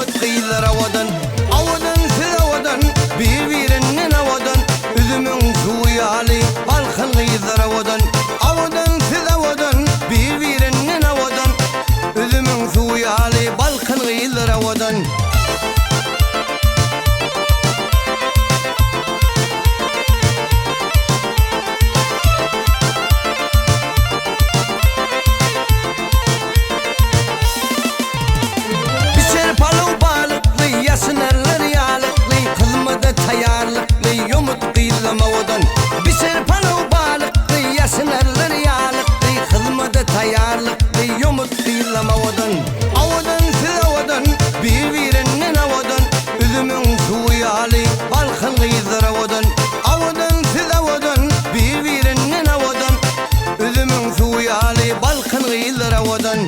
yumut kıyılır havadan. Havadan siz havadan, birbirinin havadan. Üzümün suyu ali, balkın kıyılır havadan. Havadan siz havadan, birbirinin havadan. Üzümün suyu ali, balkın kıyılır havadan. Sınırlar yağlıklı, kılmada tayarlıklı, yumut kıyılım havadan. Bir serpalı balıklı, ya sınırlar yağlıklı, kılmada tayarlıklı, yumut kıyılım havadan. Havadan siz havadan, birbirinin havadan. Üzümün suyu ali, balkın kıyılır havadan. Havadan siz havadan, birbirinin havadan. Üzümün suyu ali, balkın kıyılır havadan.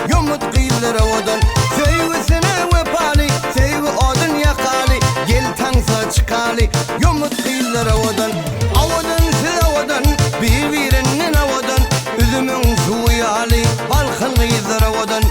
Yumut kıyılır havadan, sevgisine vefali. Sevgi odun yakali, gel tansa çıkali. Yumut kıyılır havadan, havadan siz havadan, birbirinin havadan. Üzümün suyu ali, balkın kıyılır havadan.